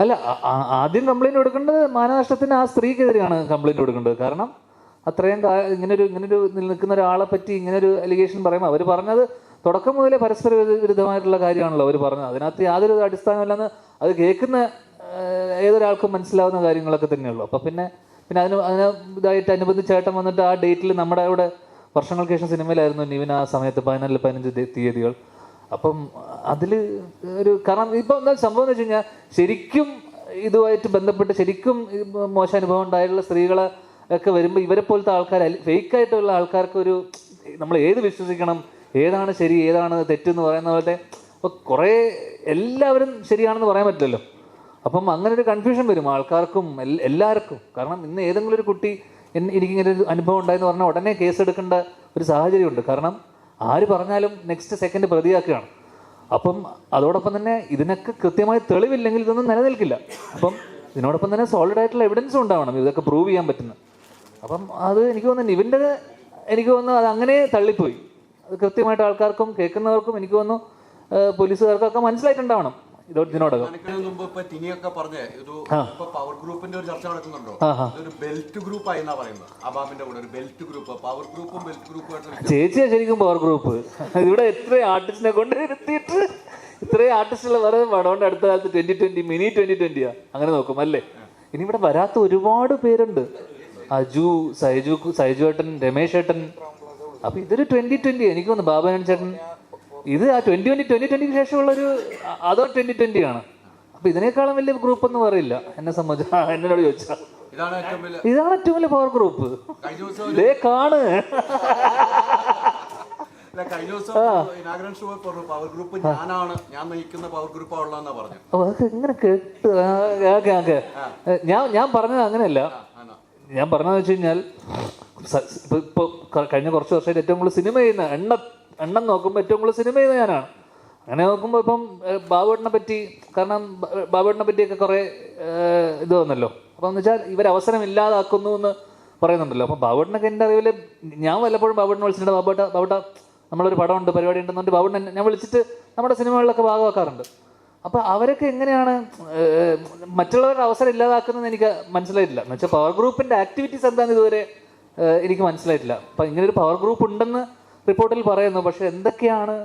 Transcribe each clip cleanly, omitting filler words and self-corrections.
അല്ല, ആദ്യം കംപ്ലൈന്റ് കൊടുക്കേണ്ടത് മാനനഷ്ടത്തിന് ആ സ്ത്രീക്കെതിരെയാണ് കംപ്ലൈന്റ് കൊടുക്കേണ്ടത്. കാരണം അത്രയും ഇങ്ങനൊരു നിൽക്കുന്ന ഒരാളെ പറ്റി ഇങ്ങനൊരു അലിഗേഷൻ പറയുമ്പോൾ അവർ പറഞ്ഞത് തുടക്കം മുതലേ പരസ്പര വിരുദ്ധമായിട്ടുള്ള കാര്യമാണല്ലോ അവർ പറഞ്ഞത്. അതിനകത്ത് യാതൊരു അടിസ്ഥാനമില്ലെന്ന് അത് കേൾക്കുന്ന ഏതൊരാൾക്കും മനസ്സിലാവുന്ന കാര്യങ്ങളൊക്കെ തന്നെയുള്ളൂ. അപ്പം പിന്നെ അതിന് ഇതായിട്ട് അനുബന്ധിച്ചേട്ടൻ വന്നിട്ട് ആ ഡേറ്റിൽ നമ്മുടെ അവിടെ വർഷങ്ങൾക്ക് ശേഷം സിനിമയിലായിരുന്നു നിവിൻ ആ സമയത്ത് 14-15 തീയതികൾ. അപ്പം അതിൽ ഒരു കാരണം ഇപ്പം എന്താ സംഭവം എന്ന് വെച്ച് കഴിഞ്ഞാൽ ശരിക്കും ഇതുമായിട്ട് ബന്ധപ്പെട്ട് ശരിക്കും മോശം അനുഭവം ഉണ്ടായിട്ടുള്ള സ്ത്രീകളെ ഒക്കെ വരുമ്പോൾ ഇവരെ പോലത്തെ ആൾക്കാർ ഫേക്കായിട്ടുള്ള ആൾക്കാർക്ക് ഒരു നമ്മൾ ഏത് വിശ്വസിക്കണം, ഏതാണ് ശരി ഏതാണ് തെറ്റെന്ന് പറയുന്ന പോലത്തെ കുറേ എല്ലാവരും ശരിയാണെന്ന് പറയാൻ പറ്റില്ലല്ലോ. അപ്പം അങ്ങനെ ഒരു കൺഫ്യൂഷൻ വരും ആൾക്കാർക്കും എല്ലാവർക്കും. കാരണം ഇന്ന് ഏതെങ്കിലും ഒരു കുട്ടി എനിക്കിങ്ങനെ ഒരു അനുഭവം ഉണ്ടായെന്ന് പറഞ്ഞാൽ ഉടനെ കേസ് എടുക്കേണ്ട ഒരു സാഹചര്യമുണ്ട്. കാരണം ആര് പറഞ്ഞാലും നെക്സ്റ്റ് സെക്കൻഡ് പ്രതിയാക്കുകയാണ്. അപ്പം അതോടൊപ്പം തന്നെ ഇതിനൊക്കെ കൃത്യമായി തെളിവില്ലെങ്കിൽ ഇതൊന്നും നിലനിൽക്കില്ല. അപ്പം ഇതിനോടൊപ്പം തന്നെ സോളിഡ് ആയിട്ടുള്ള എവിഡൻസും ഉണ്ടാവണം ഇതൊക്കെ പ്രൂവ് ചെയ്യാൻ പറ്റുന്നത്. അപ്പം അത് എനിക്ക് തോന്നുന്നു നിവിൻ്റെ എനിക്ക് തോന്നുന്നു അത് അങ്ങനെ തള്ളിപ്പോയി. അത് കൃത്യമായിട്ട് ആൾക്കാർക്കും കേൾക്കുന്നവർക്കും എനിക്ക് തോന്നുന്നു പോലീസുകാർക്കൊക്കെ മനസ്സിലായിട്ടുണ്ടാവണം ഇതിനോടകം. പവർ ഗ്രൂപ്പിന്റെ ഒരു ചർച്ച നടക്കുന്നുണ്ടോ? ഒരു ബെൽറ്റ് ഗ്രൂപ്പ് ആയി പറയുന്നത്. അബാബിന്റെ കൂടെ ഒരു ബെൽറ്റ് ഗ്രൂപ്പ്, പവർ ഗ്രൂപ്പും ബെൽറ്റ് ഗ്രൂപ്പും. ചേച്ചിയാ ശരിക്കും പവർ ഗ്രൂപ്പ്. ഇവിടെ എത്ര ആർട്ടിസ്റ്റിനെ കൊണ്ട് ഇരുത്തിയിട്ട് ഇത്രയും ആർട്ടിസ്റ്റുകൾ പറയുന്നത് പടമുണ്ട്. അടുത്ത കാലത്ത് 2020 മിനി 2020 അങ്ങനെ നോക്കും അല്ലേ. ഇനി ഇവിടെ വരാത്ത ഒരുപാട് പേരുണ്ട്. അജു, സൈജു ഏട്ടൻ, രമേശ് ഏട്ടൻ. അപ്പൊ ഇതൊരു 2020 എനിക്ക് തോന്നുന്നു. ബാബുരാജൻ ചേട്ടൻ ഇത് ആ 2020 ശേഷമുള്ളൊരു അതോ 2020 ആണ്. അപ്പൊ ഇതിനേക്കാളും വലിയ ഗ്രൂപ്പ് ഒന്നും പറയില്ല എന്നെ സംബന്ധിച്ച്. എന്നോട് ചോദിച്ചാൽ ഇതാണ് ഏറ്റവും വലിയ പവർ ഗ്രൂപ്പ്. ഇതേ കാണ്. കഴിഞ്ഞ ദിവസം ഇനാഗ്രൽ ഷോ പറഞ്ഞു പവർ ഗ്രൂപ്പ് ഞാനാണ്, ഞാൻ നയിക്കുന്ന പവർ ഗ്രൂപ്പ് ഉള്ളതെന്നാ പറഞ്ഞു. അതൊക്കെ എങ്ങനെ കേട്ട് ഞാൻ പറഞ്ഞത് അങ്ങനെയല്ല. ഞാൻ പറഞ്ഞതെന്ന് വെച്ച് കഴിഞ്ഞാൽ ഇപ്പൊ കഴിഞ്ഞ കുറച്ച് വർഷമായിട്ട് ഏറ്റവും കൂടുതൽ സിനിമ ചെയ്യുന്ന എണ്ണം നോക്കുമ്പോൾ ഏറ്റവും കൂടുതൽ സിനിമ ചെയ്യുന്ന ഞാനാണ്. അങ്ങനെ നോക്കുമ്പോൾ ഇപ്പം ബാബുവേട്ടനെ പറ്റി, കാരണം ബാബുവേട്ടനെ പറ്റിയൊക്കെ കുറേ ഇത് വന്നല്ലോ. അപ്പം എന്ന് വെച്ചാൽ ഇവർ അവസരം ഇല്ലാതാക്കുന്നു എന്ന് പറയുന്നുണ്ടല്ലോ. അപ്പം ബാബുവേട്ടനൊക്കെ എൻ്റെ അറിവിൽ ഞാൻ വല്ലപ്പോഴും ബാബുവേട്ടനെ വിളിച്ചിട്ടുണ്ട്. ബാബുവേട്ട നമ്മളൊരു പടമുണ്ട്, പരിപാടി ഉണ്ടെന്നുണ്ട് ബാബുവേട്ടൻ ഞാൻ വിളിച്ചിട്ട് നമ്മുടെ സിനിമകളിലൊക്കെ ഭാഗമാക്കാറുണ്ട്. അപ്പം അവരൊക്കെ എങ്ങനെയാണ് മറ്റുള്ളവരുടെ അവസരം ഇല്ലാതാക്കുന്നതെന്ന് എനിക്ക് മനസ്സിലായിട്ടില്ല. എന്ന് വെച്ചാൽ പവർ ഗ്രൂപ്പിൻ്റെ ആക്ടിവിറ്റീസ് എന്താണെന്ന് ഇതുവരെ എനിക്ക് മനസ്സിലായിട്ടില്ല. അപ്പം ഇങ്ങനൊരു പവർ ഗ്രൂപ്പ് ഉണ്ടെന്ന് റിപ്പോർട്ടിൽ പറയുന്നു. പക്ഷെ എന്തൊക്കെയാണ്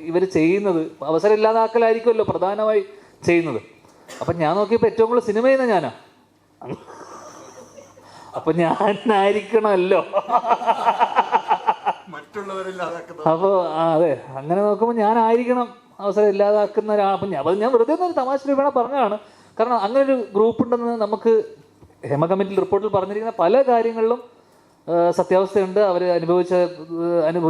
ഇവർ ചെയ്യുന്നത്? അവസരം ഇല്ലാതാക്കലായിരിക്കുമല്ലോ പ്രധാനമായി ചെയ്യുന്നത്. അപ്പം ഞാൻ നോക്കിയപ്പോൾ ഏറ്റവും കൂടുതൽ സിനിമ ചെയ്യുന്ന ഞാനാ. അപ്പൊ ഞാനായിരിക്കണമല്ലോ. അപ്പോൾ അതെ, അങ്ങനെ നോക്കുമ്പോൾ ഞാനായിരിക്കണം അവസരം ഇല്ലാതാക്കുന്ന ഒരാൾ. അപ്പം ഞാൻ വെറുതെ ഒരു തമാശ രൂപേണ പറഞ്ഞതാണ്. കാരണം അങ്ങനെ ഒരു ഗ്രൂപ്പ് ഉണ്ടെന്ന് നമുക്ക് ഹേമ കമ്മിറ്റി റിപ്പോർട്ടിൽ പറഞ്ഞിരിക്കുന്ന പല കാര്യങ്ങളിലും സത്യാവസ്ഥയുണ്ട്. അവർ അനുഭവിച്ച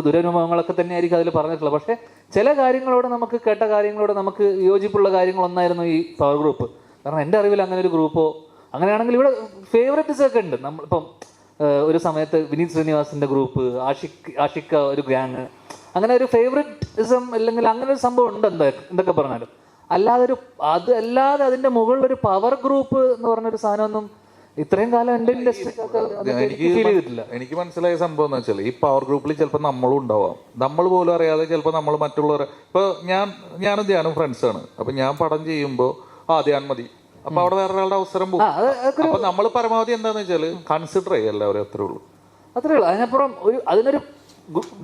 ദുരനുഭവങ്ങളൊക്കെ തന്നെയായിരിക്കും അതിൽ പറഞ്ഞിട്ടുള്ളത്. പക്ഷേ ചില കാര്യങ്ങളോട് നമുക്ക് കേട്ട കാര്യങ്ങളോട് നമുക്ക് യോജിപ്പുള്ള കാര്യങ്ങളൊന്നായിരുന്നു ഈ പവർ ഗ്രൂപ്പ്. കാരണം എൻ്റെ അറിവിൽ അങ്ങനെ ഒരു ഗ്രൂപ്പോ അങ്ങനെയാണെങ്കിൽ ഇവിടെ ഫേവറേറ്റ്സ് ഒക്കെ ഉണ്ട്. നമ്മളിപ്പം ഒരു സമയത്ത് വിനീത് ശ്രീനിവാസിൻ്റെ ഗ്രൂപ്പ്, ആഷിക്ക ഒരു ഗ്യാങ്, അങ്ങനെ ഒരു ഫേവറേറ്റിസം അല്ലെങ്കിൽ അങ്ങനെ ഒരു സംഭവം ഉണ്ട് എന്തൊക്കെ പറഞ്ഞാലും. അല്ലാതെ അതിൻ്റെ മുകളിലൊരു പവർ ഗ്രൂപ്പ് എന്ന് പറഞ്ഞൊരു സാധനമൊന്നും ഇത്രയും കാലം എൻ്റെ എനിക്ക് മനസ്സിലായ സംഭവം എന്ന് വെച്ചാൽ ഈ പവർ ഗ്രൂപ്പിൽ ചിലപ്പോൾ നമ്മളും ഉണ്ടാവാം. നമ്മൾ പോലും അറിയാതെ ചിലപ്പോൾ നമ്മൾ മറ്റുള്ളവരെ ഇപ്പോൾ ഞാനും ധ്യാനും ഫ്രണ്ട്സാണ്. അപ്പം ഞാൻ പടം ചെയ്യുമ്പോൾ ധ്യാൻ മതി, അപ്പൊ അവിടെ വേറൊരാളുടെ അവസരം പോകും. അപ്പൊ നമ്മൾ പരമാവധി എന്താന്ന് വെച്ചാൽ കൺസിഡർ ചെയ്യുക എല്ലാവരും. അത്രേ ഉള്ളൂ. അതിനപ്പുറം അതിനൊരു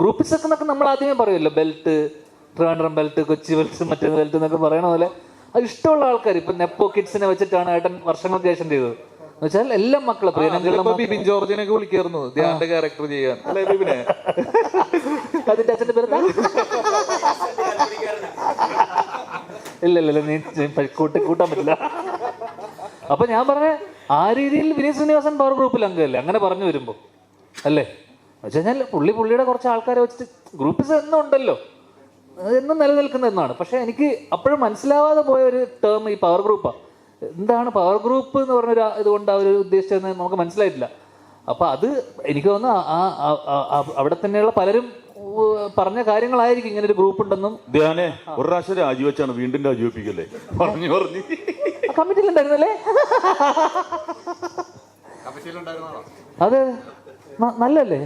ഗ്രൂപ്പിസ് ഒക്കെ നമ്മൾ ആദ്യമേ പറയുമല്ലോ, belt, Trivandrum belt, Kochi belt, മറ്റേ ബെൽറ്റ് എന്നൊക്കെ പറയണ പോലെ അത് ഇഷ്ടമുള്ള ആൾക്കാർ. ഇപ്പൊ നെപ്പോ കിഡ്സിനെ വെച്ചിട്ടാണ് ഏട്ടൻ വർഷങ്ങൾക്ക് ശേഷം ചെയ്തത്. എന്ന് വെച്ചാൽ എല്ലാ മക്കളും ബിബിൻ ജോർജിനൊക്കെ വിളിക്കായിരുന്നു ധ്യാന്റെ ക്യാരക്ടർ ചെയ്യാൻ. അല്ലെ ബിബിനെ? അതിന്റെ അച്ഛന്റെ പേര് ഇല്ല, നീ കൂട്ടാൻ പറ്റില്ല. അപ്പൊ ഞാൻ പറഞ്ഞ ആ രീതിയിൽ വിനീത് ശ്രീനിവാസൻ പവർ ഗ്രൂപ്പിൽ അംഗമല്ലേ അങ്ങനെ പറഞ്ഞു വരുമ്പോ അല്ലേ? എന്ന് വെച്ച് കഴിഞ്ഞാൽ പുള്ളിയുടെ കുറച്ച് ആൾക്കാരെ വെച്ചിട്ട് ഗ്രൂപ്പിസ് എന്നും ഉണ്ടല്ലോ, എന്നും നിലനിൽക്കുന്ന എന്നാണ്. പക്ഷെ എനിക്ക് അപ്പോഴും മനസ്സിലാവാതെ പോയ ഒരു ടേം ഈ പവർ ഗ്രൂപ്പാണ്. എന്താണ് പവർ ഗ്രൂപ്പ് എന്ന് പറഞ്ഞൊരു ഇതുകൊണ്ട് അവർ ഉദ്ദേശിച്ചതെന്ന് നമുക്ക് മനസ്സിലായിട്ടില്ല. അപ്പൊ അത് എനിക്ക് തോന്നുന്നു അവിടെ തന്നെയുള്ള പലരും പറഞ്ഞ കാര്യങ്ങളായിരിക്കും ഇങ്ങനെ ഒരു ഗ്രൂപ്പ് ഉണ്ടെന്നും. ധ്യാനെ ഒരു പ്രാവശ്യം രാജിവെച്ചാണ് വീണ്ടും രാജിവെപ്പിക്കല്ലേ പറഞ്ഞു കമ്മിറ്റിയിലുണ്ടായിരുന്നല്ലേ? അതെ, നല്ലല്ലേ?